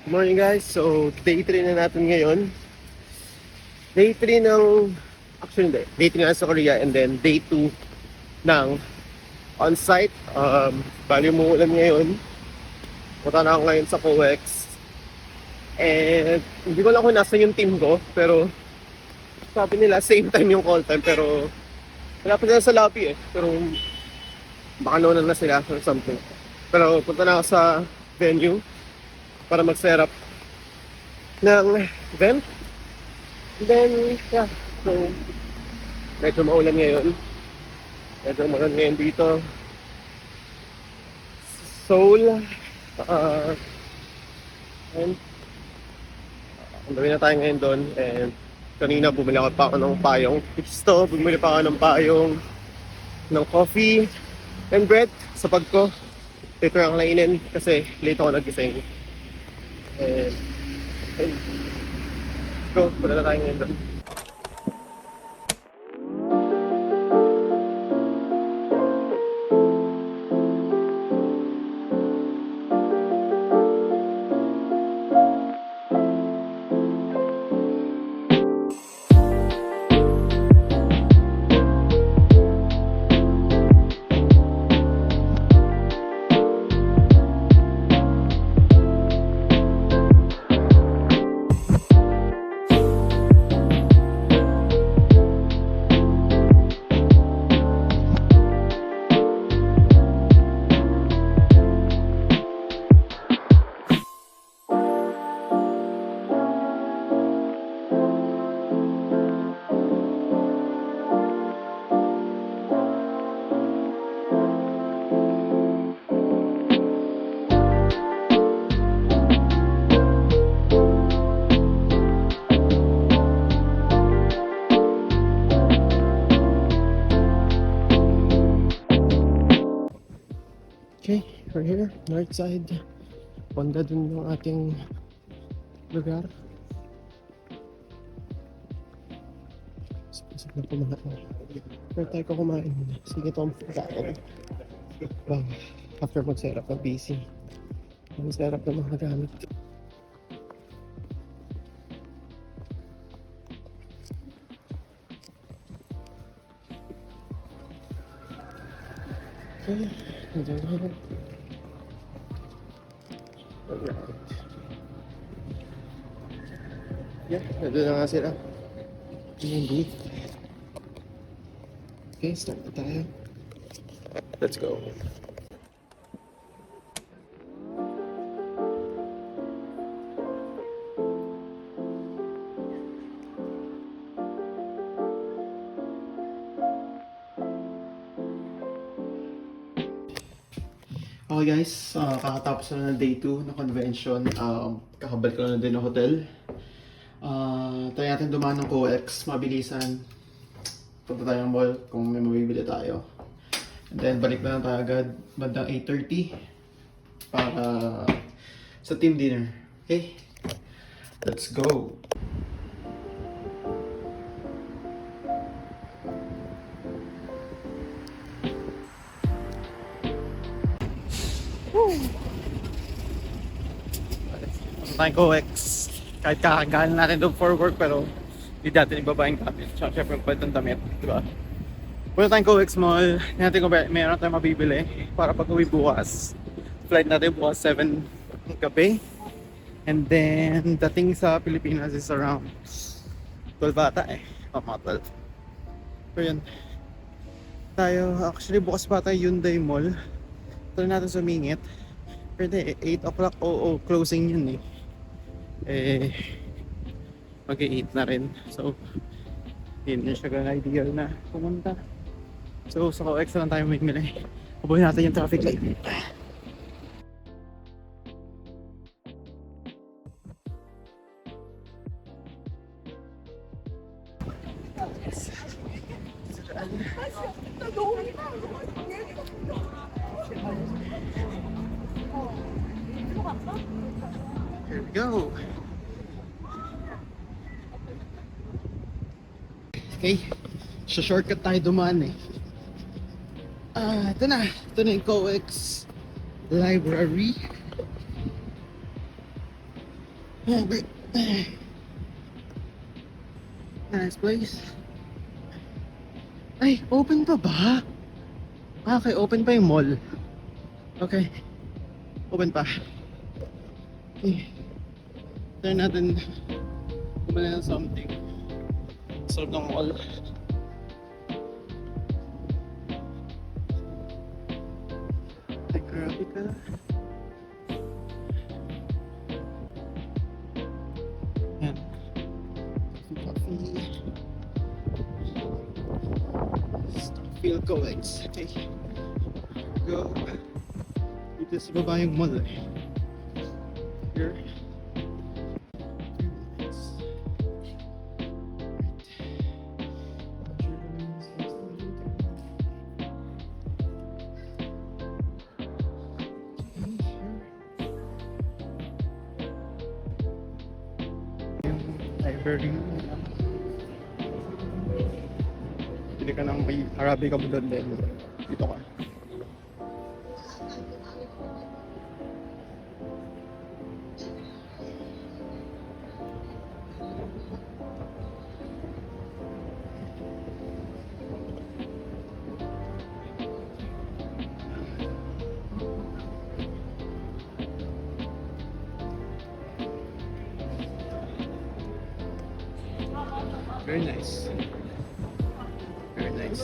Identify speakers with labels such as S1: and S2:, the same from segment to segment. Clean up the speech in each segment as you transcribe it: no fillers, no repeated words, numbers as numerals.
S1: Good morning guys. So, day 3 na natin ngayon. Day 3 ng... Actually, hindi. Day 3 na sa Korea and then day 2 ng on-site. Bali mo ulan ngayon. Punta na ako ngayon sa COEX. And hindi ko lang kung nasa yung team ko. Pero sabi nila same time yung call time. Pero wala pa sila sa lobby eh. Pero baka nauna na sila or something. Pero punta na ako sa venue para mag-set up ng event. And then, yeah. So, medyo maulan ngayon. Medyo maulan ngayon dito. Seoul. And ang dami na tayo ngayon doon. And kanina bumili pa ako ng payong pisto. Bumili pa ako ng payong ng coffee and bread sa bag ko. Later ang kainin kasi late ako nagising. And go, punta na tayo ngayon doon. Okay, we're here, north side. Banda dun yung ating lugar. Pasok na pumain. Pero tayo ko kumain muna. Sige ito ang pagkain. Wow, after mag-set up ng PC. Mag-set up ng mga gamit. Okay. Yeah, nandun na nga sila. Yung booth. Okay, start na tayo. Let's go. Okay guys, kakatapos na ng day 2 ng convention. Kakabalik ko na din ng hotel. Tayo natin dumaan ng COEX, mabilisan. Punta tayo ng mall kung may mabibili tayo. And then balik na lang tayo agad bandang 8:30 para sa team dinner. Okay? Let's go! Tayong COEX. Kahit kakagalan natin doon for work pero hindi natin ibaba yung gamit. Tsaka syempre yung ng damit, diba? Punta tayong COEX Mall. Hindi natin kung meron tayong mabibili para pag uwi bukas. Flight natin bukas 7 ng gabi. And then dating sa Pilipinas is around 12 ata eh. O mga 12. So yun. Tayo, actually bukas pa tayo Hyundai Mall. Tuloy natin sumingit. Pero 8 o'clock o closing yun eh. Mag-8 na rin. So, yun siya ideal na pumunta. So, sa COEX lang tayo mamimili. Abuhin natin yung traffic light. Here we go. Okay, sa shortcut tayo dumaan eh. Ito na yung COEX Library.
S2: Okay. Nice place. Ay, open pa ba? Okay, open pa yung mall. Okay. Open pa. Okay. Try natin bumili ng something. Sa loob ng mall. Ay, grabe ka. Yan. Coffee. Feel coins. Okay. Go. Dito sa baba yung mall eh. Here. Yung library. Pili ka ng may Arabic doon din. Dito ka. Very nice. Very nice.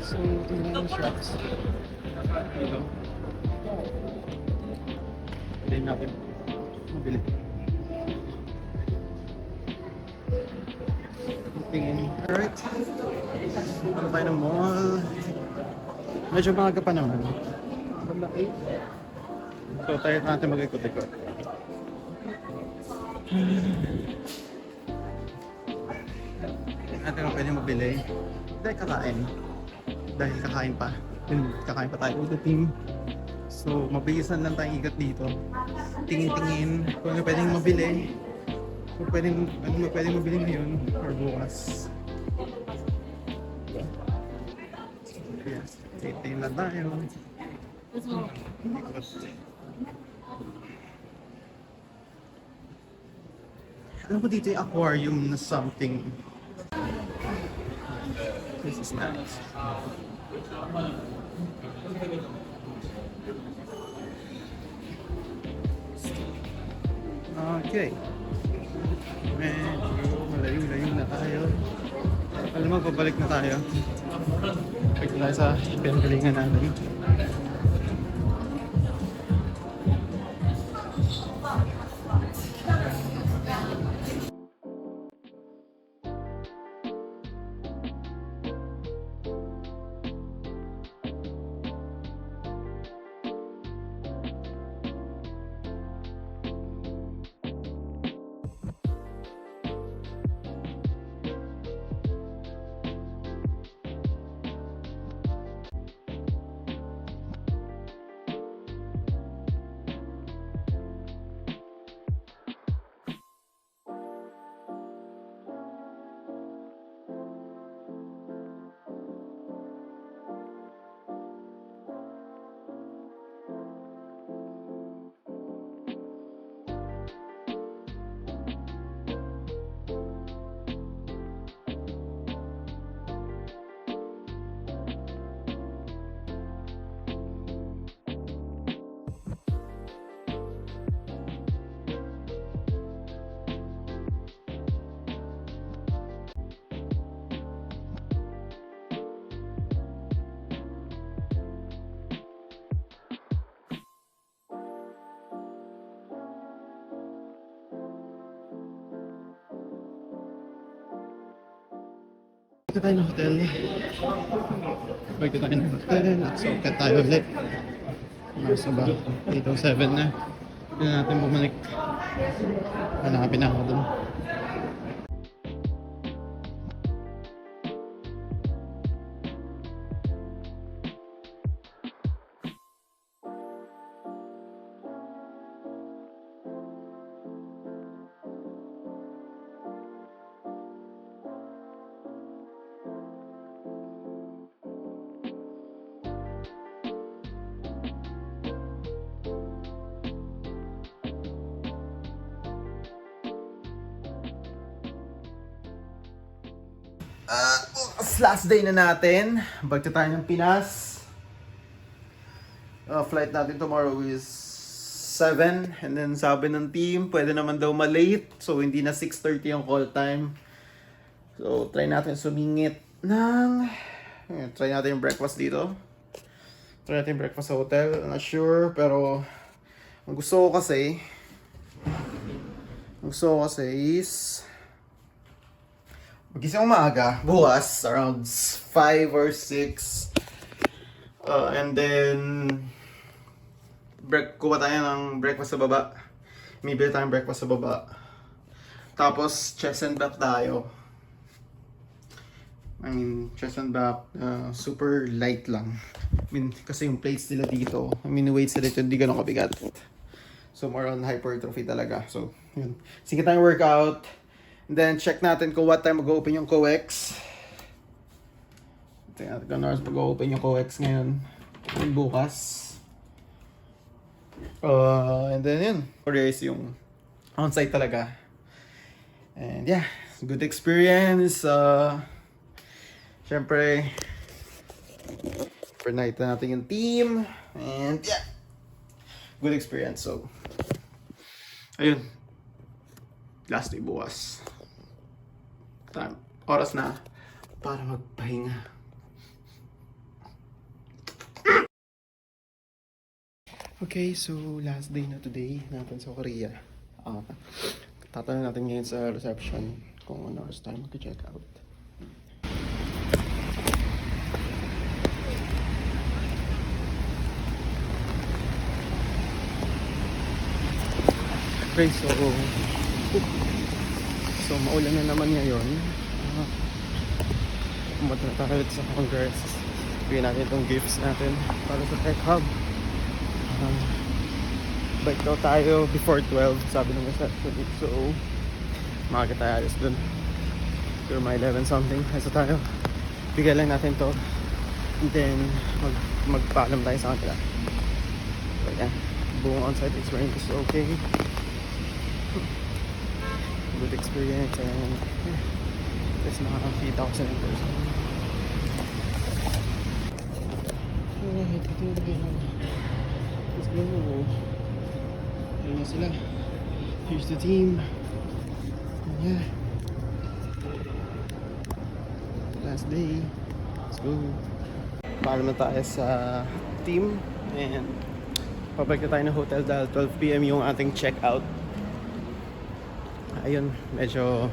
S2: So, tingnan yung shops. Dito. Pwede natin mabili. Tingin. Alright. Ano tayo ng mall? Medyo maaga pa naman. So, tayo natin mag-ikot-ikot. Natin ang pwede mabili. Dahil kakain. Dahil kakain pa. Kakain pa tayo with the team. So, mabilisan lang tayong ikat dito. Tingin-tingin kung ano pwedeng mabili. Kung pwedeng mabili ngayon or bukas. Yes. Tingin lang tayo. Alam ko dito yung aquarium na something. This is nice. Okay. Medyo malayo-layo na tayo. Alam mo, pabalik na tayo. Pagka tayo sa pinagalingan natin. Pagka tayo ng hotel. Pagka tayo ng hotel. So, ukat tayo ulit. Nasa ba? 8:07 na. Hindi na natin bumalik. Hanapin na ako dun. Last day na natin. Balik na tayo ng Pinas. Flight natin tomorrow is 7. And then sabi ng team, pwede naman daw malate. So hindi na 6:30 ang call time. So try natin sumingit ng... Try natin yung breakfast dito. Try natin yung breakfast sa hotel. I'm not sure, pero... Ang gusto ko kasi is... Magising ako maaga, bukas, around 5 or 6. And then, kuha tayo ng breakfast sa baba. Bibili tayong breakfast sa baba. Tapos, chest and back tayo. I mean, chest and back, super light lang. I mean, kasi yung plates nila dito, weights nila dito, hindi ganun kabigat. So, more on hypertrophy talaga. So, yun. Sige tayong workout. And then, check natin kung what time mag-open yung COEX. Tingnan natin kung oras mag-open yung COEX ngayon. Yung bukas. And then, yun. Korea is yung on-site talaga. And yeah, good experience. Siyempre, overnight na natin yung team. And yeah, good experience. So, ayun. Last day bukas. Oras na para magpahinga. Okay, so last day na today natin sa Korea. Tatanungin natin ngayon sa reception kung ano oras tayo mag-check out. Okay, so maulan na naman ngayon. Pumunta na tayo sa Congress. Bigyan natin itong gifts natin para sa Tech Hub. Bike daw tayo before 12, sabi ng receptionist. So, maaga tayo alis dun. Pero may 11 something. So tayo, bigyan lang natin to. And then, magpaalam tayo sa kanila. So, yeah. Buong on-site experience is okay. Good experience and yeah, just nakakita ko sa in person. Let's go. Ayun na sila. Here's the team. And yeah, last day. Let's go. Paalam na tayo sa team and pabalik na tayo ng hotel dahil 12 PM yung ating check-out. Ayun, medyo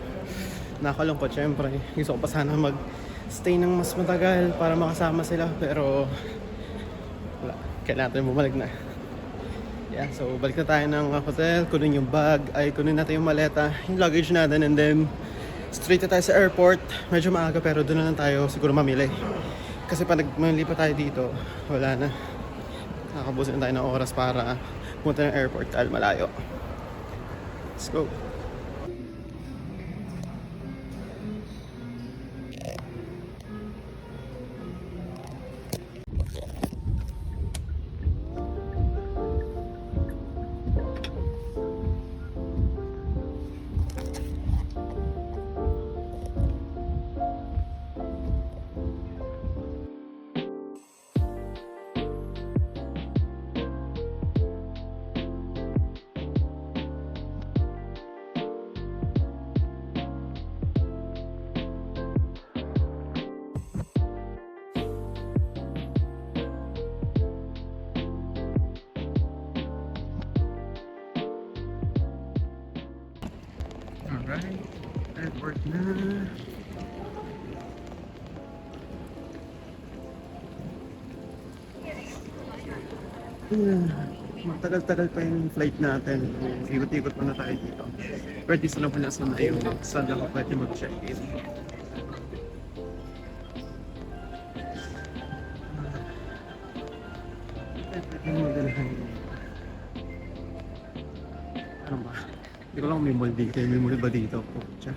S2: nakalungkot syempre. Gusto ko pa sana mag-stay ng mas matagal para makasama sila, pero wala, kailangan natin bumalik na. Yeah, so balik na tayo ng hotel, kunin yung bag, kunin natin yung maleta, yung luggage natin, and then straight na tayo sa airport. Medyo maaga pero doon na lang tayo siguro mamili. Kasi pag nagmalipat tayo dito, wala na. Nakabusin na tayo ng oras para pumunta ng airport dahil malayo. Let's go. Alright, airport na. Matagal-tagal pa yung flight natin. Ikot-ikot muna tayo dito. Pwede sa lang pala na yung saan lang pwede mag-check-in. Ano ba? Hindi ko lang may mall dito. May mall ba dito? Pucha.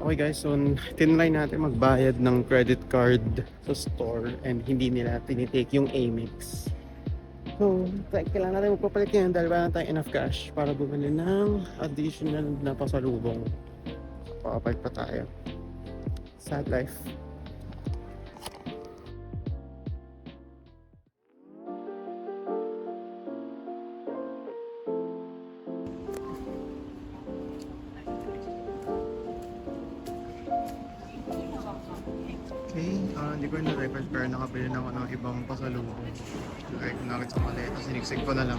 S2: Okay guys, so tinry natin magbayad ng credit card sa store and hindi nila tinitake yung Amex. So, kailangan natin magpapalit yan dahil wala na tayong enough cash para bumili ng additional na pasalubong. Papapalit pa tayo. Sad life. Okay, hindi ko na-record pero nakabili na ako ng ibang pasalubong. Like, nakit sa maleta, siniksik ko na lang.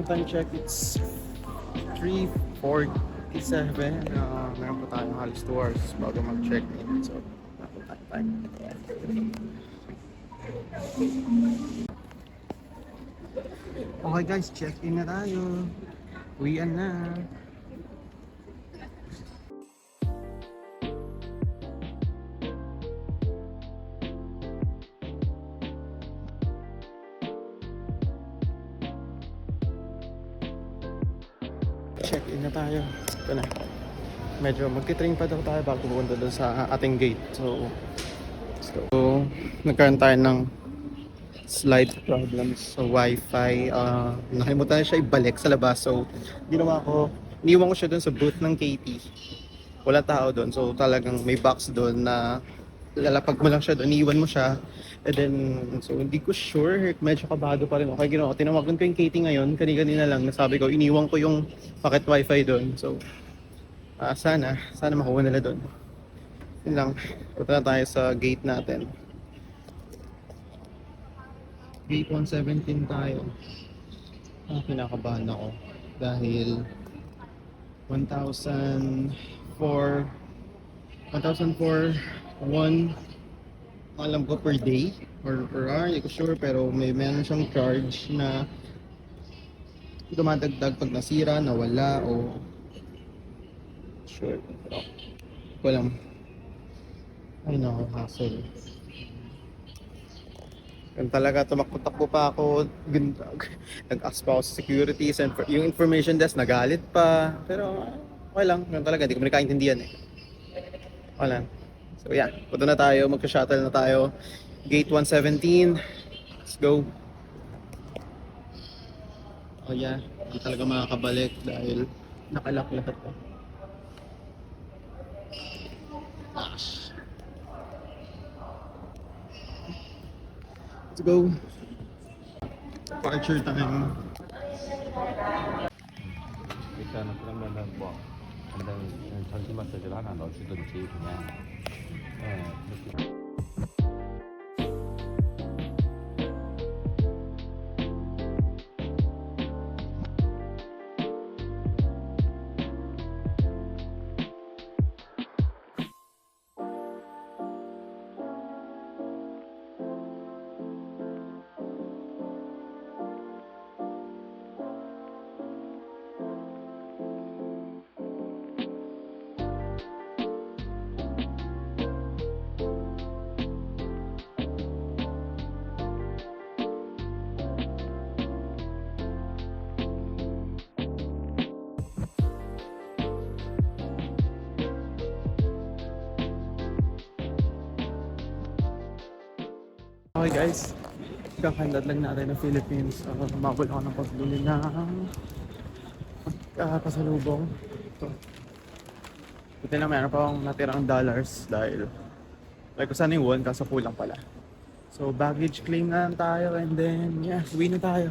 S2: Time check, it's 3:47. Meron pa tayong halos 2 hours bago mag-check-in. So, meron tayong time. Okay guys, check-in na tayo. Uwian na. Check-in na tayo. Ito na. Medyo magti-train pa daw tayo bago pupunta doon sa ating gate. So, let's go. So, nagkaroon tayo ng slight problems sa wifi. Nakalimutan na siya ibalik sa labas. So, iniwan ko siya doon sa booth ng KT. Wala tao doon. So, talagang may box doon na lalapag mo lang siya doon, iniwan mo siya. And then, so hindi ko sure, medyo kabado pa rin ako. Kaya ginawa ko, tinawagan ko yung KT ngayon, kanina lang, nasabi ko, iniwan ko yung packet wifi doon. So, sana makuha nila doon. Yun lang, punta na tayo sa gate natin. Gate 117 tayo. Kinakabahan ako dahil 1,004 alam ko per day or per hour, hindi ko sure, pero meron siyang charge na dumadagdag pag nasira, nawala o sure, pero walang ay nako, hassle. Yan talaga, tumakbo-takbo pa ako, nag-ask pa ako sa securities and yung information desk nagalit pa, pero okay lang, yan talaga, hindi ko nakaintindihan eh. Okay lang. So yeah, punta na tayo, magka-shuttle na tayo. Gate 117. Let's go. Oh yeah, hindi talaga makakabalik dahil nakalock lahat ko. Gosh. Let's go. Departure time.
S3: 일단은 그러면은 뭐 당장 전시 마사지를 하나 넣어주든지 그냥 그렇게.
S2: Okay guys, kakandad lang natin ng Philippines. Mabul ako ng pagbili ng pasalubong. Ito. Buti na meron pa akong natirang dollars dahil like ko sana yung won kaso kulang pala. So baggage claim na lang tayo and then yeah, uwi na tayo.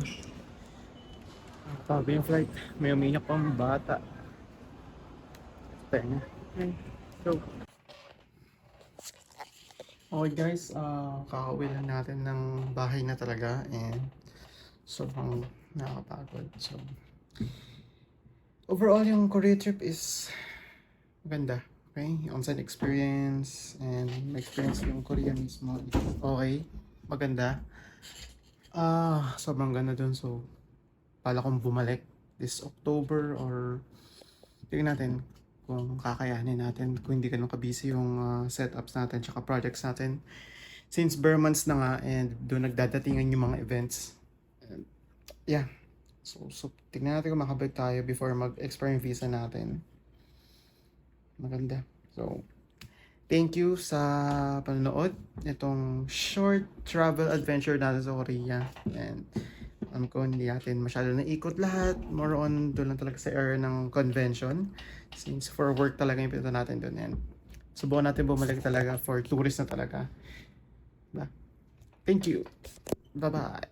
S2: Tabi yung flight. May umiyak pang bata. Tenga. Okay, so okay guys, kakauwi lang natin ng bahay na talaga and sobrang nakakapagod. So, overall yung Korea trip is maganda. Okay? On-site experience and experience yung Korea mismo. Okay, maganda. Sobrang ganda dun. So, pala kong bumalik this October or tingnan natin kung kakayanin natin, kung hindi ganun ka-busy yung setups natin tsaka projects natin. Since bare months na nga and doon nagdadatingan yung mga events. And, yeah. So tingnan natin kung makabalik tayo before mag-expire yung visa natin. Maganda. So, thank you sa panonood. Itong short travel adventure natin sa Korea. And alam ko hindi natin masyado naikot lahat. More on doon lang talaga sa area ng convention. Since for work talaga yung pinto natin doon. And subukan natin bumalik talaga for tourist na talaga. Thank you. Bye-bye.